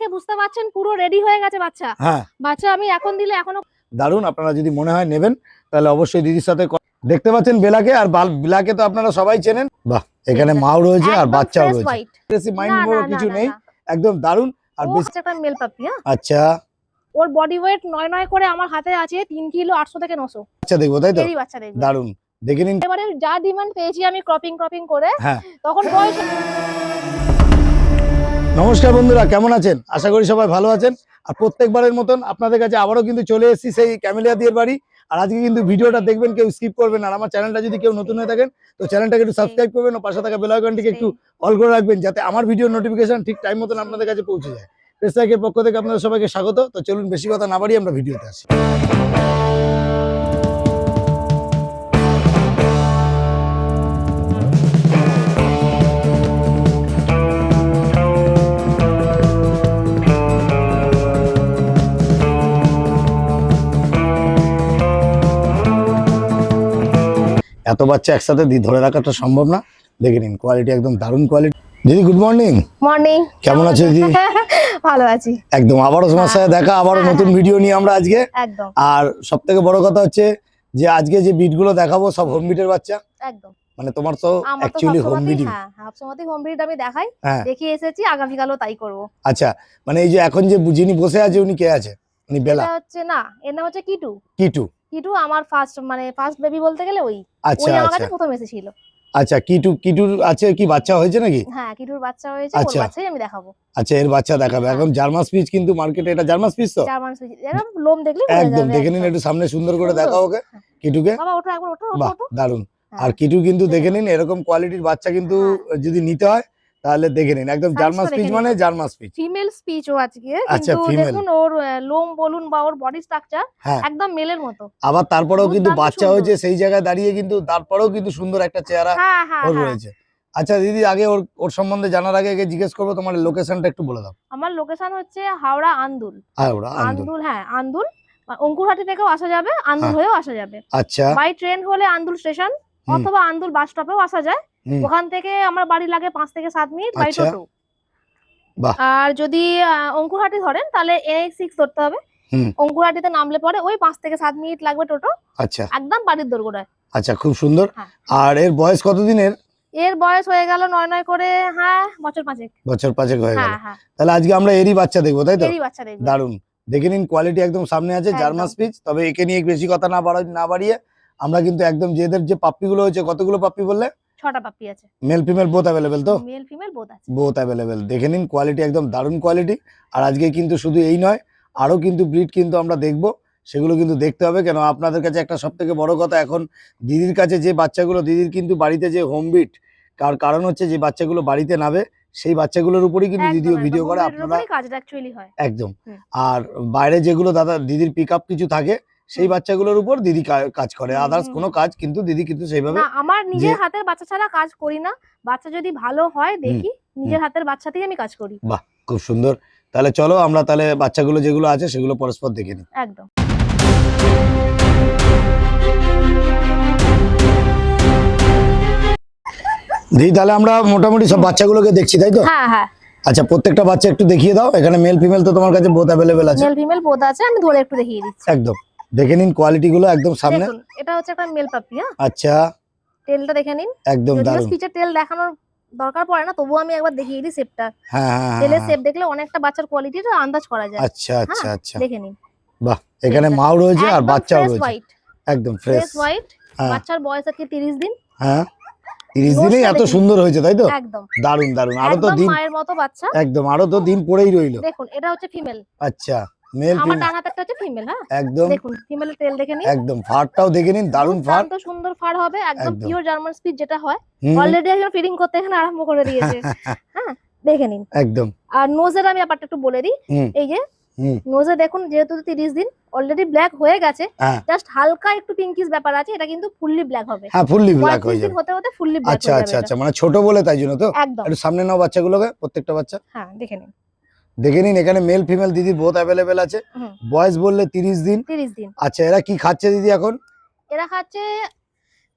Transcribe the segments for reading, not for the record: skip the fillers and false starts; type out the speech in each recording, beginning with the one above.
দেখে বুঝতে পারছেন পুরো রেডি হয়ে গেছে বাচ্চা। হ্যাঁ, বাচ্চা আমি এখন দিলে এখনো দারুন। আপনারা যদি মনে হয় নেবেন তাহলে অবশ্যই দিদির সাথে দেখতে পাচ্ছেন বেলাকে, আর বেলাকে তো আপনারা সবাই চেনেন। বাহ, এখানে মাও রয়েছে আর বাচ্চাও রয়েছে, মাইন্ড কিছু নেই, একদম দারুন। আর বেশ একটা মেল পাপি। আচ্ছা, ওর বডি ওয়েট 9 করে আমার হাতে আছে 3 কিলো 800 থেকে 900। আচ্ছা দেখবো তাই তো, এই বাচ্চা দেখবো, দারুন। দেখে নিন এবারে যা ডিমান্ড পেয়েছি আমি ক্রপিং করে। হ্যাঁ, তখন বয়স। নমস্কার বন্ধুরা, কেমন আছেন? আশা করি সবাই ভালো আছেন। আর প্রত্যেকবারের মতন আপনাদের কাছে আবারও কিন্তু চলে এসেছি সেই ক্যামেলিয়া দিয়ের বাড়ি। আর আজকে কিন্তু ভিডিওটা দেখবেন, কেউ স্কিপ করবেন। আর আমার চ্যানেলটা যদি কেউ নতুন হয়ে থাকেন তো চ্যানেলটাকে একটু সাবস্ক্রাইব করবেন ও পাশে থাকা বেল আইকনটিকে একটু অল করে রাখবেন, যাতে আমার ভিডিওর নোটিফিকেশন ঠিক টাইম মতন আপনাদের কাছে পৌঁছে যায়। পেসাইকের পক্ষ থেকে আপনাদের সবাইকে স্বাগত। তো চলুন বেশি কথা না বাড়িয়ে আমরা ভিডিওতে আসি। এত বাচ্চা একসাথে ধরে রাখাটা সম্ভব না। দেখে নিন কোয়ালিটি, একদম দারুণ কোয়ালিটি। দিদি গুড মর্নিং। মর্নিং। কেমন আছো দিদি? ভালো আছি। একদম আবারও তোমার সাথে দেখা, আবারও নতুন ভিডিও নিয়ে আমরা আজকে। একদম। আর সবথেকে বড় কথা হচ্ছে যে আজকে যে বিট গুলো দেখাবো সব হোম বিটের বাচ্চা। একদম। মানে তোমার তো অ্যাকচুয়ালি হোম বিট। হ্যাঁ, সবসময়ই হোম বিট আমি দেখাই, দেখি এসেছি, আগামী কালও তাই করব। আচ্ছা, মানে এই যে এখন যে যিনি বসে আছে উনি কে আছে? উনি বেলা? এটা হচ্ছে না, এর নাম হচ্ছে কিটু। কিটু আমার ফার্স্ট বেবি বলতে গেলে ওই। আচ্ছা, ওই আমার কাছে প্রথম এসেছিল। আচ্ছা, কিটুর আছে কি বাচ্চা হয়েছে নাকি? হ্যাঁ, কিটুর বাচ্চা হয়েছে, ওর বাচ্চাই আমি দেখাবো। আচ্ছা, এর বাচ্চা দেখাবে। এখন জার্মান স্পিচ কিন্তু মার্কেটে, এটা জার্মান স্পিচ তো? জার্মান স্পিচ, এরকম লোম দেখলে বোঝা যাবে। একদম দেখে নিন, একটু সামনে সুন্দর করে দেখাও ওকে কিটুকে। বাবা ওঠো একবার, ওঠো। বাহ, দারুন। আর কিটু কিন্তু দেখে নিন, এরকম কোয়ালিটির বাচ্চা কিন্তু যদি নিতে হয় তাহলে দেখে নিন, একদম জার্মান স্পিচ, মানে জার্মান স্পিচ ফিমেল স্পিচ ও আজকে। আচ্ছা, কিন্তু দেখুন ওর লোম বলুন বা ওর বডি স্ট্রাকচার একদম মেলের মতো। আবার তারপরেও কিন্তু বাচ্চা হয়েছে সেই জায়গায় দাঁড়িয়ে, কিন্তু তারপরেও কিন্তু সুন্দর একটা চেহারা ওর রয়েছে। আচ্ছা দিদি, আগে ওর সম্বন্ধে জানার আগে জিজ্ঞেস করবো তোমার লোকেশনটা একটু বলে দাও। আমার লোকেশন হচ্ছে হাওড়া আন্দুল। হ্যাঁ, আন্দুল। অঙ্কুরহাটি থেকেও আসা যাবে, আন্দুল হয়েও আসা যাবে। আচ্ছা, বাই ট্রেন হলে আন্দুল স্টেশন অথবা আন্দুল বাস স্টপেও আসা যায়। ওখান থেকে আমার বাড়ি লাগে 5 থেকে 7 মিনিট বাই টোটো। আর যদি অঙ্কুরহাটি ধরেন তাহলে NH6 ধরতে হবে। অঙ্কুরহাটিতে নামলে পরে ওই 5 থেকে 7 মিনিট লাগবে টোটো। আচ্ছা, একদম বাড়ির দোরগোড়ায়। আচ্ছা, খুব সুন্দর। আর এর বয়স কতদিনের? এর বয়স হয়ে গেল 9 করে। হ্যাঁ, বছর 5 হয়ে গেল। তাহলে আজকে আমরা এরই বাচ্চা দেখবো, তাই তো? এরই বাচ্চা দেখবো। দারুন। দেখে নিন কোয়ালিটি একদম সামনে আছে, জার্মান স্পিচ। তবে একে নিয়ে বেশি কথা না বাড়িয়ে আমরা কিন্তু একদম যে পাপ্পি গুলো হয়েছে, কতগুলো পাপ্পি বললে? 6টা পাপ্পি আছে। মেল ফিমেল বোথ अवेलेबल তো? Male female both available. দেখে নিন কোয়ালিটি একদম দারুন কোয়ালিটি। আর আজকে কিন্তু শুধু এই নয়, আরো কিন্তু ব্রিড কিন্তু আমরা দেখবো, সেগুলো কিন্তু দেখতে হবে। কেন আপনাদের কাছে একটা সবথেকে বড় কথা, এখন দিদির কাছে যে বাচ্চাগুলো, দিদির কিন্তু বাড়িতে যে হোম বিট, কারণ হচ্ছে যে বাচ্চাগুলো বাড়িতে নাবে সেই বাচ্চাগুলোর উপরই কিন্তু ভিডিও করে আপনারা একদম। আর বাইরে যেগুলো দিদির পিক আপ কিছু থাকে সেই বাচ্চাগুলোর উপর দিদি কাজ করে, আদার্স কোনো কাজ কিন্তু দিদি কিন্তু সেইভাবে না, আমার নিজের হাতের বাচ্চা ছাড়া কাজ করি না। বাচ্চা যদি ভালো হয় দেখি, নিজের হাতের বাচ্চাতেই আমি কাজ করি। বাহ, খুব সুন্দর। তাহলে চলো আমরা তাহলে বাচ্চাগুলো যেগুলো আছে সেগুলো পরস্পর দেখে নিই। একদম। দিদি, তাহলে আমরা মোটামুটি সব বাচ্চাগুলোকে দেখছি, তাই তো? হ্যাঁ, হ্যাঁ। আচ্ছা, প্রত্যেকটা বাচ্চা একটু দেখিয়ে দাও। এখানে মেল ফিমেল তো তোমার কাছে বোথ अवेलेबल আছে? মেল ফিমেল বোথ আছে, আমি ধরে একটু দেখিয়ে দিচ্ছি। একদম দেখে নিন কোয়ালিটি গুলো একদম সামনে। দেখুন এটা হচ্ছে একটা মেল পাপি। হ্যাঁ, আচ্ছা, টেলটা দেখে নিন। একদম দারুণ। স্পিচের টেল দেখানোর দরকার পড়ে না, তবুও আমি একবার দেখিয়ে দিই শেপটা। হ্যাঁ, টেলের শেপ দেখলে অনেকটা বাচ্চার কোয়ালিটিটা আন্দাজ করা যায়। আচ্ছা, দেখে নিন। বাহ, এখানে মাও রয়েছে আর বাচ্চাও রয়েছে, একদম ফ্রেশ হোয়াইট। বাচ্চার বয়স আছে 30 দিন। হ্যাঁ, 30 দিনেই এত সুন্দর হয়েছে, তাই তো? একদম দারুণ। আরো তো দিন মায়ের মতো বাচ্চা। একদম, আরো তো দিন পড়েই রইলো। দেখুন এটা হচ্ছে ফিমেল। আচ্ছা, মেল আমার ডান হাতে একটা হচ্ছে ফিমেল। হ্যাঁ, একদম দেখুন ফিমেলের টেল দেখে নিন। একদম ফারটাও দেখে নিন, দারুণ ফার। তো সুন্দর ফার হবে, একদম পিওর জার্মান স্পিচ যেটা হয়। অলরেডি এখন ফিডিং করতে এখানে আরম্ভ করে দিয়েছে। হ্যাঁ, দেখে নিন একদম। আর নোজের আমি ব্যাপারটা একটু বলে দিই। এই যে নোজে দেখুন, যেহেতু 30 দিন অলরেডি ব্ল্যাক হয়ে গেছে, জাস্ট হালকা একটু পিঙ্কিশ ব্যাপার আছে, এটা কিন্তু ফুললি ব্ল্যাক হবে। হ্যাঁ, ফুললি ব্ল্যাক হয়ে যাবে। হতে হতে ফুললি ব্ল্যাক হয়ে যাবে। আচ্ছা, মানে ছোট বলে তাই জন্য তো। একটু সামনে নাও বাচ্চাগুলোকে, প্রত্যেকটা বাচ্চা। হ্যাঁ, দেখে নিন এখানে মেল ফিমেল দিদি বোথ अवेलेबल আছে। বয়স বললে 30 দিন। আচ্ছা, এরা কি খাচ্ছে দিদি এখন? এরা খাচ্ছে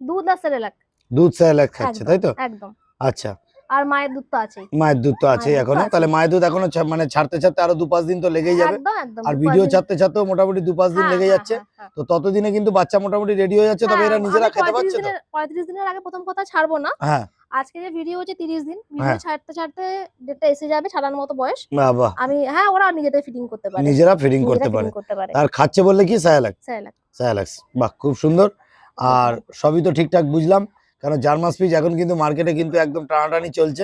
দুধ আর সেরেলাক। দুধ সেরেলাক খাচ্ছে, তাই তো? একদম। আচ্ছা, আর মায়ের দুধ তো আছেই। মায়ের দুধ তো আছে এখনো, তাহলে মায়ের দুধ এখনো মানে ছাড়তে ছাড়তে আরো 2-5 দিন তো লেগেই যাবে। একদম একদম। আর ভিডিও ছাড়তে ছাড়তেও মোটামুটি 2-5 দিন লেগে যাচ্ছে। তো ততদিনে কিন্তু বাচ্চা মোটামুটি রেডি হয়ে যাচ্ছে। তবে এরা নিজেরা খেতে পারছে তো? 35 দিনের আগে প্রথম কথা ছাড়বো না। হ্যাঁ, আজকে যে ভিডিও হচ্ছে 30 দিন, ভিডিও ছাড়তে ছাড়তে ডেটটা এসে যাবে, ছাড়ানোর মতো বয়স। বাহ, আমি ওরা নিজেদের ফিটিং করতে পারে, নিজেরা ফিডিং করতে পারে। আর খাচ্ছে বললে কি সায়ালাক্স। বাহ, খুব সুন্দর। আর সবই তো ঠিকঠাক বুঝলাম, কারণ জার্মান স্পিচ এখন কিন্তু মার্কেটে কিন্তু একদম টানাটানি চলছে।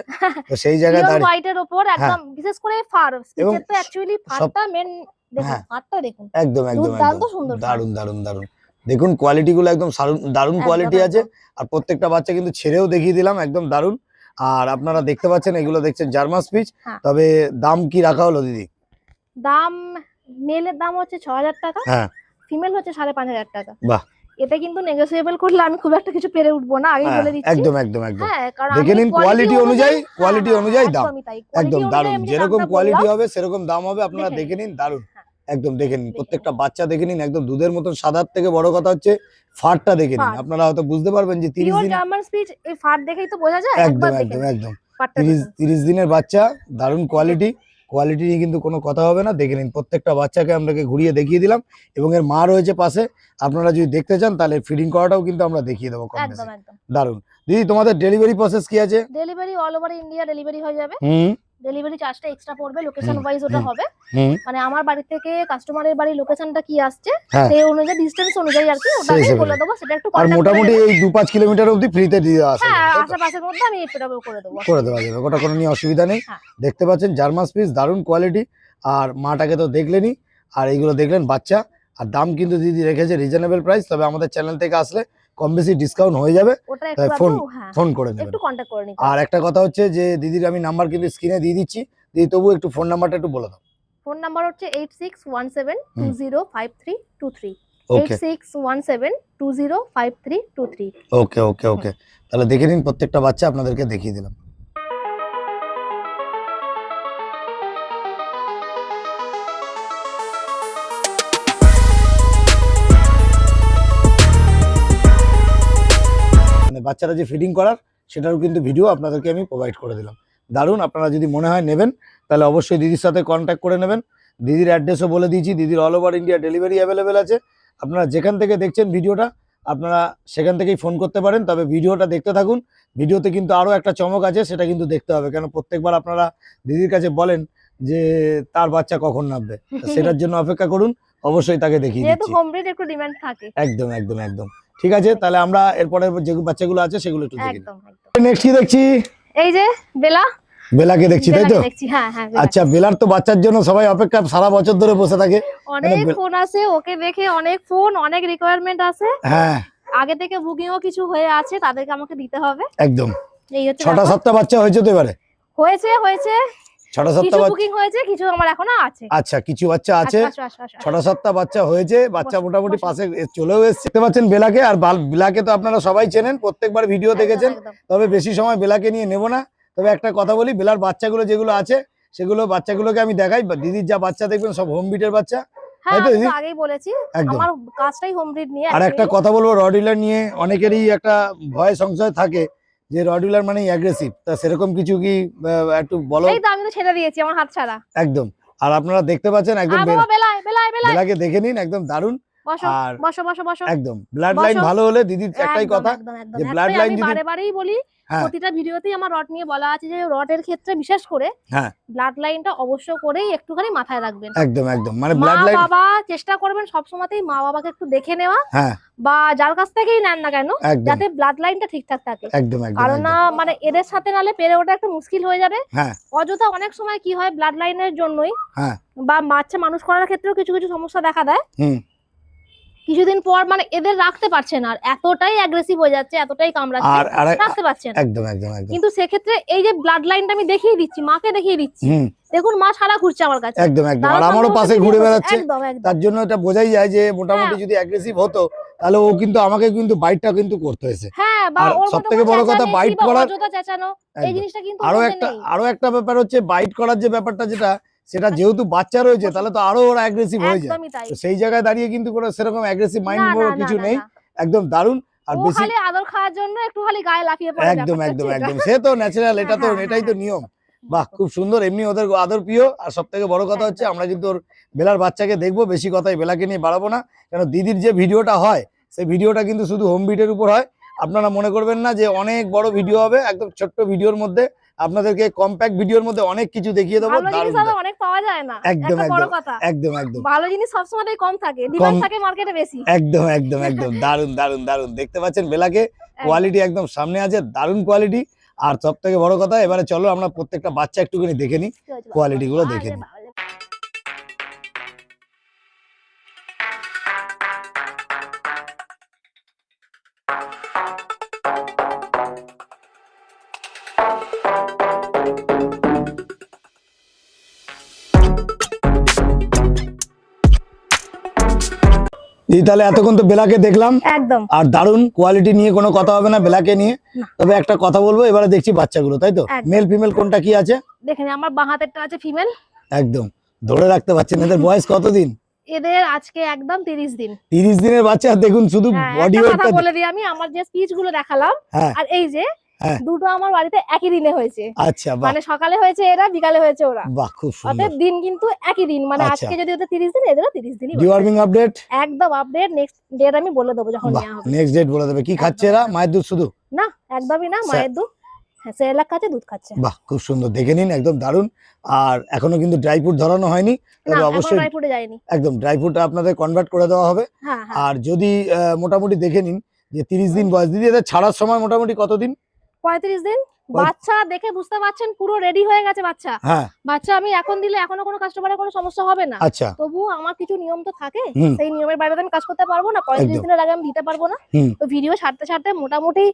তো সেই জায়গায় দাঁড়িয়ে হোয়াইটের উপর একদম, বিশেষ করে ফার স্পিচের তো অ্যাকচুয়ালি ফারটা মেন। দেখুন ফারটা দেখুন, একদম দারুন। দেখুন কোয়ালিটি গুলো একদম দারুন কোয়ালিটি আছে। আর প্রত্যেকটা বাচ্চা কিন্তু ছেড়েও দেখিয়ে দিলাম, একদম দারুন। আর আপনারা দেখতে পাচ্ছেন এগুলো দেখছেন জার্মান স্পিচ। তবে দাম কি রাখা হলো দিদি? দাম মেলের দাম হচ্ছে 6000 টাকা, হ্যাঁ, ফিমেল হচ্ছে 5500 টাকা। বাহ, এটা কিন্তু নেগোসিয়েবল করলে আমি খুব একটা কিছু পেরে উঠবো না, আগেই বলে দিচ্ছি। একদম। হ্যাঁ, দেখে নিন কোয়ালিটি অনুযায়ী দাম, একদম দারুন। যেরকম কোয়ালিটি হবে সেরকম দাম হবে, আপনারা দেখে নিন, দারুন একদম। দেখে নিন প্রত্যেকটা বাচ্চা দেখে নিন, একদম দুধের মতন সাদার থেকে বড় কথা হচ্ছে ফারটা দেখে নিন। আপনারা হয়তো বুঝতে পারবেন যে 30 দিন জার্মান স্পিচ, এই ফার দেখেই তো বোঝা যায়। একদম 30 দিনের বাচ্চা, দারুন কোয়ালিটি নিয়ে কিন্তু কোনো কথা হবে না। দেখে নিন প্রত্যেকটা বাচ্চাকে আপনাকে ঘুরিয়ে দেখিয়ে দিলাম, এবং এর মা রয়েছে পাশে। আপনারা যদি দেখতে চান তাহলে ফিডিং করাটাও কিন্তু আমরা দেখিয়ে দেবো। একদম দারুন। দিদি, তোমাদের ডেলিভারি প্রসেস কি আছে? Delivery all over India delivery হয়ে যাবে। ডেলিভারি চার্জটা এক্সট্রা পড়বে, লোকেশন ওয়াইজ ওটা হবে। মানে আমার বাড়ি থেকে কাস্টমারের বাড়ি লোকেশনটা কি আসছে সেই অনুযায়ী, ডিসটেন্স অনুযায়ী আর কি, ওটা আমি বলে দেবো। সেটা একটু আর মোটামুটি এই 2-5 কিলোমিটার অবধি ফ্রিতে দিয়ে আসে। হ্যাঁ, আশেপাশের মধ্যে আমি এটা করে দেবো। ওটা কোনো নিয়ে অসুবিধা নেই। দেখতে পাচ্ছেন জার্মান স্পিচ, দারুন কোয়ালিটি। আর মাটাকে তো দেখলেনই, আর এইগুলো দেখলেন বাচ্চা। আর দাম কিন্তু দিদি রেখেছে রিজনেবল প্রাইস। তবে আমাদের চ্যানেল থেকে আসলে কম বেশি ডিসকাউন্ট হয়ে যাবে, ফোন করে নেবেন, একটু কন্টাক্ট করে নিন। আর একটা কথা হচ্ছে যে দিদির আমি নাম্বার কিন্তু স্ক্রিনে দিয়ে দিচ্ছি, দিদি তবু একটু ফোন নাম্বারটা একটু বলে দাও। ফোন নাম্বার হচ্ছে 8617205323, 8617205323। ওকে। তাহলে দেখে নিন প্রত্যেকটা বাচ্চা, আপনাদেরকে দেখিয়ে দিলাম। বাচ্চারা যে ফিডিং করার সেটারও কিন্তু ভিডিও আপনাদেরকে আমি প্রোভাইড করে দিলাম। দারুন। আপনারা যদি মনে হয় নেবেন তাহলে অবশ্যই দিদির সাথে কন্ট্যাক্ট করে নেবেন। দিদির অ্যাড্রেসও বলে দিয়েছি, দিদির all over India delivery available আছে। আপনারা যেখান থেকে দেখছেন ভিডিওটা, আপনারা সেখান থেকেই ফোন করতে পারেন। তবে ভিডিওটা দেখতে থাকুন, ভিডিওতে কিন্তু আরও একটা চমক আছে, সেটা কিন্তু দেখতে হবে। কেন প্রত্যেকবার আপনারা দিদির কাছে বলেন যে তার বাচ্চা কখন নামবে, সেটার জন্য অপেক্ষা করুন, অবশ্যই তাকে দেখিয়ে দিচ্ছি। একদম। ঠিক আছে, তাহলে আমরা এরপরে যে বাচ্চাগুলো আছে সেগুলো একটু দেখি। নেক্সট কি দেখছি? এই যে বেলাকে দেখছি, তাই তো? হ্যাঁ। আচ্ছা, বেলার তো বাচ্চার জন্য সবাই অপেক্ষা সারা বছর ধরে বসে থাকে। অনেক ফোন আছে ওকে দেখে, অনেক ফোন, অনেক রিকোয়ারমেন্ট আছে। হ্যাঁ, আগে থেকে বুকিংও কিছু হয়ে আছে, তাদেরকে আমাকে দিতে হবে। একদম। এই হচ্ছে 6টা-7টা বাচ্চা হয়েছে তো এবারে? হয়েছে 6টা-7টা বাচ্চা বুকিং হয়েছে, কিছু আমার এখনো আছে। আচ্ছা, কিছু বাচ্চা আছে। 6টা-7টা বাচ্চা হয়েছে, বাচ্চা মোটামুটি পাশে চলেও এসেছে। দেখতে পাচ্ছেন বেলাকে। আর বেলাকে তো আপনারা সবাই চেনেন, প্রত্যেকবার ভিডিও দেখেছেন। তবে বেশি সময় বেলাকে নিয়ে নেব না। তবে একটা কথা বলি, বেলার বাচ্চাগুলো যেগুলো আছে সেগুলো বাচ্চাগুলোকে আমি দেখাই। দিদির যা বাচ্চা দেখবেন সব হোম ব্রিডের বাচ্চা। আগেই বলেছি, আমার কাজটাই হোম ব্রিড নিয়ে। আর একটা কথা বলবো, রডউইলার নিয়ে অনেকেরই একটা ভয় সংশয় থাকে যে রডউইলার মানে অ্যাগ্রেসিভ। তা সেরকম কিছু কি একটু বলো? এই তো আমি তো ছেড়ে দিয়েছি, আমার হাত ছাড়া। একদম। আর আপনারা দেখতে পাচ্ছেন একদম বেলাকে দেখে নিন, একদম দারুন। আর বসো। একদম ব্লাড লাইন ভালো হলে দিদির একটাই কথা, যে ব্লাড লাইন যদি বারেবারেই বলি, প্রতিটা ভিডিওতেই আমার রড নিয়ে বলা আছে যে রডের ক্ষেত্রে বিশেষ করে ব্লাড লাইনটা অবশ্য করেই একটুখানি মাথায় রাখবেন। একদম। মানে ব্লাড লাইন বাবা চেষ্টা করবেন সবসময়তেই মা বাবাকে একটু দেখে নেওয়া, বা যার কাছ থেকেই নেন না কেন, যাতে ব্লাড লাইনটা ঠিকঠাক থাকে। কারণ না মানে এদের সাথে নালে পেরে ওটা একটু মুশকিল হয়ে যাবে। অযথা অনেক সময় কি হয়, ব্লাড লাইনের জন্যই বা বাচ্চা মানুষ করার ক্ষেত্রেও কিছু সমস্যা দেখা দেয়। কিছুদিন পর মানে এদের রাখতে পারছে না, আর এতটাই অ্যাগ্রেসিভ হয়ে যাচ্ছে, এতটাই কামড়াচ্ছে, রাখতে পারছে না। একদম। কিন্তু সেক্ষেত্রে এই যে ব্লাড লাইনটা আমি দেখিয়ে দিচ্ছি, মাকে দেখিয়ে দিচ্ছি, দেখুন মা সারা ঘুরছে আমার কাছে। একদম। আর আমারও পাশে ঘুরে বেড়াচ্ছে। তার জন্য এটা বোঝাই যায় যে মোটামুটি যদি অ্যাগ্রেসিভ হতো তাহলে ও কিন্তু আমাকে কিন্তু বাইটটা কিন্তু করতে হয়েছে। আর সবথেকে বড় কথা, বাইট করার এই জিনিসটা কিন্তু আরো একটা ব্যাপার হচ্ছে, বাইট করার যে ব্যাপারটা সেটা যেহেতু বাচ্চা রয়েছে তাহলে তো আরো ওরা অ্যাগ্রেসিভ হয়ে যায়। তো সেই জায়গায় দাঁড়িয়ে কিন্তু কোনো সেরকম অ্যাগ্রেসিভ মাইন্ড কিছু নেই, একদম দারুণ। আর ও বেশি খালি আদর খাওয়ার জন্য একটু খালি গায়ে লাফিয়ে পড়ে, একদম ব্যাপারটা একদম হচ্ছে একদম এটা। সে তো ন্যাচারাল, এটা তো হ্যাঁ, এটাই তো হ্যাঁ। নিয়ম। বাহ, খুব সুন্দর। এমনি ওদের আদর প্রিয়। আর সব থেকে বড় কথা হচ্ছে আমরা কিন্তু ওর বেলার বাচ্চাকে দেখবো, বেশি কথাই বেলাকে নিয়ে বাড়াবো না, কেন দিদির যে ভিডিওটা হয় সেই ভিডিওটা কিন্তু শুধু হোম বিটের উপর হয়। আপনারা মনে করবেন না যে অনেক বড় ভিডিও হবে, একদম ছোট্ট ভিডিওর মধ্যে আপনাদেরকে কম্প্যাক্ট ভিডিওর মধ্যে অনেক কিছু দেখিয়ে দেবো। ভালো জিনিস আবার অনেক পাওয়া যায় না, একদম একটা বড় একদম কথা। একদম একদম ভালো জিনিস সবসময় কম থাকে, ডিমান্ড থাকে মার্কেটে বেশি। একদম একদম একদম দারুন দারুন দারুন। দেখতে পাচ্ছেন বেলাকে, কোয়ালিটি একদম সামনে আছে, দারুন কোয়ালিটি। আর সব থেকে বড় কথা, এবারে চলো আমরা প্রত্যেকটা বাচ্চা একটুখানি দেখে নিই, কোয়ালিটি গুলো দেখে নিই। তাহলে এতক্ষণ তো বেলাকে দেখলাম, একদম আর দারুন কোয়ালিটি নিয়ে কোনো কথা হবে না বেলাকে নিয়ে। তবে একটা কথা বলবো, এবারে দেখছি বাচ্চাগুলো, তাই তো মেল ফিমেল কোনটা কি আছে? দেখেন আমার বাঁ হাতেরটা আছে ফিমেল। একদম ধরে রাখতে পারছেন। এদের বয়স কতদিন? এদের আজকে একদম 30 দিন। 30 দিনের বাচ্চা। দেখুন শুধু বডি একটা ওয়েটটা কথা বলে দিই, আমি আমার যে স্পিচ গুলো দেখালাম আর এই যে দুটো আমার বাড়িতে একই দিনে হয়েছে। আচ্ছা, মানে সকালে হয়েছে এরা, বিকালে হয়েছে ওরা। বাহ, খুব সুন্দর। অতএব দিন কিন্তু একই দিন, মানে আজকে যদি ওদের 30 দিন, এদেরও 30 দিনই। ডিওয়ার্মিং আপডেট একদম আপডেট, নেক্সট ডেট আমি বলে দেবো যখন নেওয়া হবে। নেক্সট ডেট বলে দেবে। কি খাচ্ছে এরা? মায়ের দুধ শুধু? না, একদমই না, মায়ের দুধ। হ্যাঁ, সেরেলাক খাচ্ছে, দুধ খাচ্ছে। বাহ, খুব সুন্দর। দেখে নিন, একদম দারুন। আর এখনো কিন্তু ড্রাই ফ্রুট ধরানো হয়নি, তবে অবশ্যই ড্রাই ফ্রুটে যায়নি। একদম ড্রাই ফ্রুট আপনাদের কনভার্ট করে দেওয়া হবে। আর যদি মোটামুটি দেখে নিন যে 30 দিন বয়স, দিদি এদের ছাড়ার সময় মোটামুটি কতদিন? 35 দিন। বাচ্চা দেখে বুঝতে পারছেন পুরো রেডি হয়ে গেছে বাচ্চা। হ্যাঁ, বাচ্চা আমি এখন দিলে এখনো কোনো কাস্টমারের কোনো সমস্যা হবে না। আচ্ছা, তবু আমার কিছু নিয়ম তো থাকে, সেই নিয়মের বাইরে তো আমি কাজ করতে পারবো না। 35 দিনের আগে আমি দিতে পারবো না। তো ভিডিও ছাড়তে ছাড়তে মোটামুটি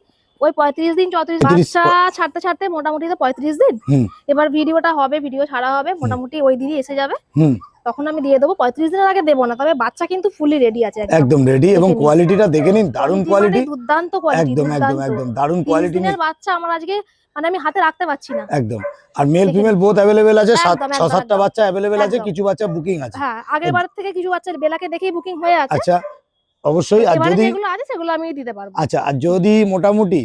ওই 35 দিন 34 বাচ্চা ছাড়তে ছাড়তে মোটামুটি তো 35 দিন। এবার ভিডিওটা হবে, ভিডিও ছাড়া হবে, মোটামুটি ওই দিনই এসে যাবে, তখন আমি দিয়ে দেবো। 35 দিনের আগে দেবো না, তবে বাচ্চা কিন্তু ফুলি রেডি আছে, একদম রেডি। এবং কোয়ালিটিটা দেখে নিন, দারুন কোয়ালিটি, দুর্দান্ত কোয়ালিটি, একদম একদম একদম দারুন কোয়ালিটি। দিনের বাচ্চা আমার আজকে মানে আমি হাতে রাখতে পারছি না একদম। আর মেল ফিমেল বোথ अवेलेबल আছে, 6-7টা বাচ্চা अवेलेबल আছে, কিছু বাচ্চা বুকিং আছে। হ্যাঁ, আগের বার থেকে কিছু বাচ্চা বেলাকে দেখেই বুকিং হয়ে আছে। আচ্ছা, অবশ্যই। আর যদি যেগুলো আছে সেগুলো আমি দিতে পারবো। আচ্ছা, আর যদি মোটামুটি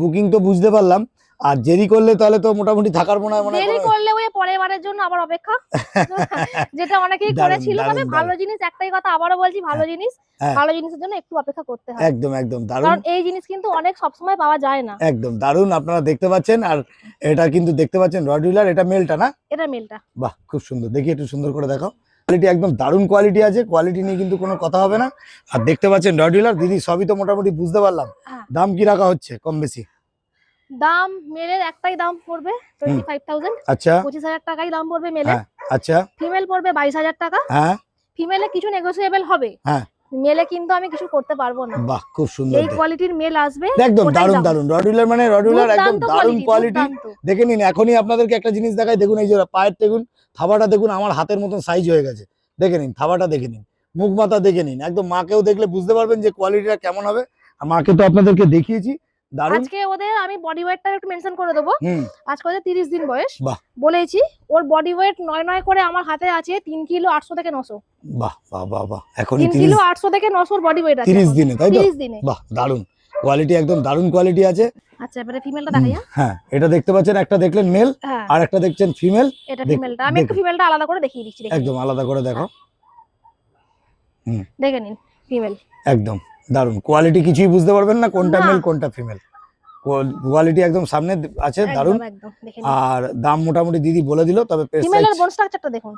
বুকিং তো বুঝতে পারলাম, আর দেরি করলে তাহলে তো মোটামুটি থাকার মনে হয় দেরি করলে ওই পরের বারের জন্য আবার অপেক্ষা, যেটা অনেকেই করেছিল। তবে ভালো জিনিস, একটাই কথা আবারও বলছি, ভালো জিনিস, ভালো জিনিসের জন্য একটু অপেক্ষা করতে হয়। একদম একদম দারুন, কারণ এই জিনিস কিন্তু অনেক সবসময় পাওয়া যায় না। একদম দারুন। আপনারা দেখতে পাচ্ছেন, আর এটা কিন্তু দেখতে পাচ্ছেন রডউইলার, এটা মেলটা না? এটা মেলটা। বাহ, খুব সুন্দর। দেখি একটু সুন্দর করে দেখাও। কোয়ালিটি একদম দারুন কোয়ালিটি আছে, কোয়ালিটি নিয়ে কিন্তু কোনো কথা হবে না। আর দেখতে পাচ্ছেন রডউইলার, দিদি সবই তো মোটামুটি বুঝতে পারলাম। দাম কি রাখা হচ্ছে কম বেশি? দাম মেলের একটাই দাম পড়বে 25,000। আচ্ছা, 25,000 টাকাই দাম পড়বে মেলের। আচ্ছা, ফিমেল পড়বে 22,000 টাকা। হ্যাঁ, ফিমেলে কিছু নেগোসিয়েবল হবে, হ্যাঁ, মেলে কিন্তু আমি কিছু করতে পারবো না। বাহ, খুব সুন্দর। এই কোয়ালিটির মেল আসবে, একদম দারুন দারুন। রডউইলার মানে রডউইলার একদম দারুন কোয়ালিটি। দেখে নিন, এখনই আপনাদেরকে একটা জিনিস দেখাই। দেখুন এই যে পায়ের, দেখুন থাবাটা, দেখুন আমার হাতের মতন সাইজ হয়ে গেছে। দেখে নিন থাবাটা, দেখে নিন মুখ মাথা দেখে নিন। একদম মাকেও দেখলে বুঝতে পারবেন যে কোয়ালিটিটা কেমন হবে। আর মাকে তো আপনাদেরকে দেখিয়েছি, দারুন। আজকে ওদের আমি বডি ওয়েটটা একটু মেনশন করে দেবো। আজকে ওদের 30 দিন বয়স বলেছি। ওর বডি ওয়েট 9 করে আমার হাতে আছে 3 কিলো 800 থেকে 900। বাহ বাহ বাহ বাহ, এখন 3 কিলো 800 থেকে 900 বডি ওয়েট আছে 30 দিনে, তাই তো? 30 দিনে। বাহ, দারুন কোয়ালিটি, একদম দারুন কোয়ালিটি আছে। আচ্ছা, এবারে ফিমেলটা দেখাই। হ্যাঁ, এটা দেখতে পাচ্ছেন, একটা দেখলেন মেল আর একটা দেখছেন ফিমেল। এটা ফিমেলটা, আমি একটু ফিমেলটা আলাদা করে দেখিয়ে দিচ্ছি। একদম আলাদা করে দেখো। দেখে নিন ফিমেল, একদম দারুন কোয়ালিটি, কিছুই বুঝতে পারবেন না কোনটা মেল কোনটা ফিমেল। কোয়ালিটি একদম সামনে আছে, দারুন। আর দাম মোটামুটি দিদি বলে দিল, তবে ফিমেলের বোন স্ট্রাকচারটা দেখুন।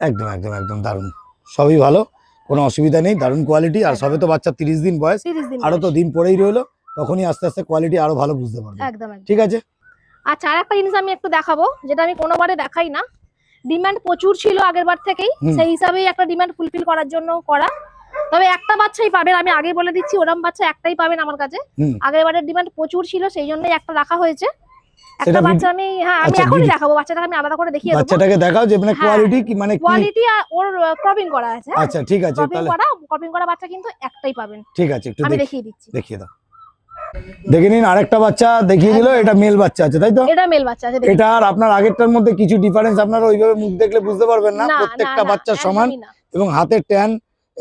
একদম একদম একদম দারুন, সবই ভালো, কোনো অসুবিধা নেই, দারুন কোয়ালিটি। আর সবে তো বাচ্চা 30 দিন বয়স, আরো তো দিন পরেই রইলো, তখনই আস্তে আস্তে কোয়ালিটি আরো ভালো বুঝতে পারবে। একদম, ঠিক আছে। আচ্ছা, আর একটা জিনিস আমি একটু দেখাবো, যেটা আমি কোনোবারে দেখাই না। ডিমান্ড প্রচুর ছিল আগের বার থেকেই, সেই হিসাবেই একটা ডিমান্ড ফুলফিল করার জন্য করা। তবে একটা বাচ্চাই পাবেন, আমি আগে বলে দিচ্ছি, ওরম বাচ্চা একটাই পাবেন আমার কাছে। আগের বারের ডিমান্ড প্রচুর ছিল, সেই জন্যই একটা রাখা হয়েছে। একটা বাচ্চা আমি আমি এখনই দেখাবো, বাচ্চাটাকে আমি আলাদা করে দেখিয়ে দেব। বাচ্চাটাকে দেখাও যে মানে কোয়ালিটি কি, মানে কোয়ালিটি আর ওর ক্রপিং করা আছে। আচ্ছা, ঠিক আছে, তাহলে ক্রপিং করা বাচ্চা কিন্তু একটাই পাবেন। ঠিক আছে, একটু আমি দেখিয়ে দিচ্ছি, দেখিয়ে দাও। দেখে নিন, আরেকটা বাচ্চা দেখিয়ে দিল, এটা মেল বাচ্চা আছে, তাই তো? এটা মেল বাচ্চা আছে। এটা আর আপনার আগেরটার মধ্যে কিছু ডিফারেন্স আপনারা ওইভাবে মুখ দেখলে বুঝতে পারবেন না। প্রত্যেকটা বাচ্চা সমান, এবং হাতের ট্যান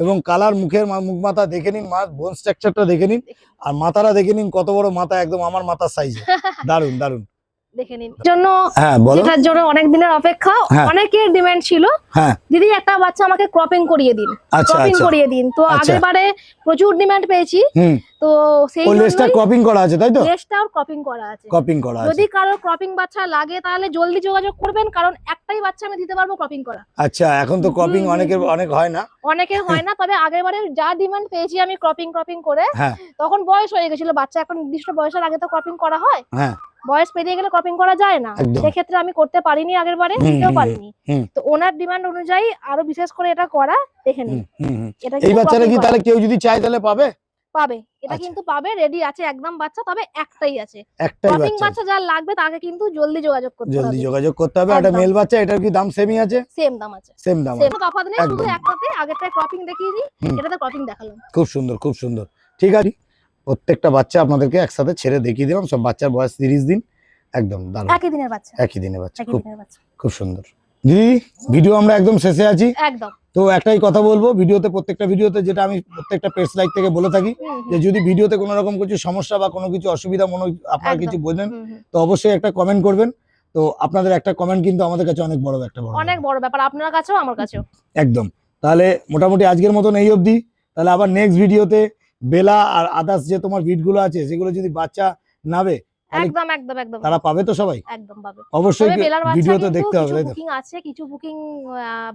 এবং কালার, মুখের মুখ মাথা দেখে নিন, বোন স্ট্রাকচারটা দেখে নিন, আর মাথাটা দেখে নিন কত বড় মাথা, একদম আমার মাথার সাইজে। দারুন দারুন দেখে নিন জন্য, হ্যাঁ বলো। যেটার জন্য অনেক দিনের অপেক্ষা, হ্যাঁ। অনেকের ডিমান্ড ছিল, হ্যাঁ দিদি একটা বাচ্চা আমাকে ক্রপিং করিয়ে দিন, আচ্ছা ক্রপিং আচ্ছা করিয়ে দিন। তো আচ্ছা। আগের বারে প্রচুর ডিমান্ড পেয়েছি, হুম, তো সেই ও লেজটা জন্যই ক্রপিং করা আছে তাই তো? লেজটাও ক্রপিং করা আছে। ক্রপিং করা আছে। যদি কারো ক্রপিং বাচ্চা লাগে তাহলে জলদি যোগাযোগ করবেন, কারণ একটাই বাচ্চা আমি দিতে পারবো ক্রপিং করা। আচ্ছা, এখন তো ক্রপিং অনেক হয় না, অনেকের হয় না, তবে আগের বারে যা ডিমান্ড পেয়েছি আমি ক্রপিং করে, হ্যাঁ তখন বয়স হয়ে গেছিল, বাচ্চা এখন নির্দিষ্ট বয়সের আগে তো ক্রপিং করা হয়, হ্যাঁ বয়স পেরিয়ে গেলে ক্রপিং করা যায় না, একদম। সেক্ষেত্রে আমি করতে পারিনি, আগের বারে দিতেও পারিনি। তো ওনার ডিমান্ড অনুযায়ী আরো বিশেষ করে এটা করা, দেখে নিন। এটা এই বাচ্চাটা কি তাহলে কেউ যদি চায় তাহলে পাবে? পাবে, এটা আচ্ছা। কিন্তু পাবে, রেডি আছে একদম বাচ্চা, তবে একটাই আছে। একটাই ক্রপিং বাচ্চা, বাচ্চা যার লাগবে তাকে কিন্তু জলদি যোগাযোগ করতে জলদি হবে। যোগাযোগ করতে হবে। একটা একদম। মেল বাচ্চা, এটার কি দাম সেমই আছে? সেম দাম আছে, সেম দাম সেম আছে, তফাৎ নেই, শুধু একদম। একটাতে আগেরটায় ক্রপিং দেখিয়েছি, এটাতে ক্রপিং দেখালাম। খুব সুন্দর খুব সুন্দর। ঠিক আছে, প্রত্যেকটা বাচ্চা আপনাদেরকে একসাথে ছেড়ে দেখিয়ে দিলাম, সব বাচ্চার বয়স 30 দিন, একদম দারুণ, একই দিনের বাচ্চা, একই দিনের বাচ্চা, একই খুব দিনের বাচ্চা, খুব সুন্দর। দিদি, ভিডিও আমরা একদম শেষে আছি, একদম। তো একটাই কথা বলবো, প্রত্যেকটা ভিডিওতে যেটা আমি প্রত্যেকটা পেজ লাইক থেকে বলে থাকি, যে যদি ভিডিওতে কোনো রকম কিছু সমস্যা বা কোনো কিছু অসুবিধা আপনারা একদম। কিছু বোঝেন, তো অবশ্যই একটা কমেন্ট করবেন। তো আপনাদের একটা কমেন্ট কিন্তু আমাদের কাছে অনেক বড় অনেক বড় ব্যাপার, আপনার কাছেও আমার কাছেও। একদম। তাহলে মোটামুটি আজকের মতন এই অবধি, তাহলে আবার নেক্সট ভিডিওতে বেলা আর আদার্স যে তোমার বিটগুলো আছে সেগুলো যদি বাচ্চা নাবে একদম একদম একদম তারা পাবে তো সবাই? একদম পাবে। অবশ্যই তবে বেলার বাচ্চা ভিডিওতে কিন্তু দেখতে হবে, কিছু তাই তো? বুকিং আছে, কিছু বুকিং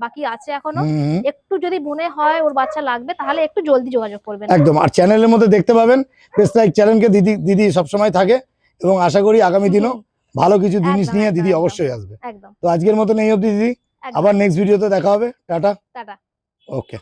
বাকি আছে এখনো। হুম, একটু যদি মনে হয় ওর বাচ্চা লাগবে তাহলে একটু জলদি যোগাযোগ করবেন। একদম। আর চ্যানেলের মধ্যে দেখতে পাবেন পেজ লাইক চ্যানেলকে দিদি সবসময় থাকে, এবং আশা করি আগামী দিনও ভালো কিছু জিনিস একদম, নিয়ে একদম, দিদি একদম। অবশ্যই আসবে। একদম। তো আজকের মতন এই অবধি দিদি, একদম। আবার নেক্সট ভিডিওতে দেখা হবে। টাটা। টাটা। ওকে।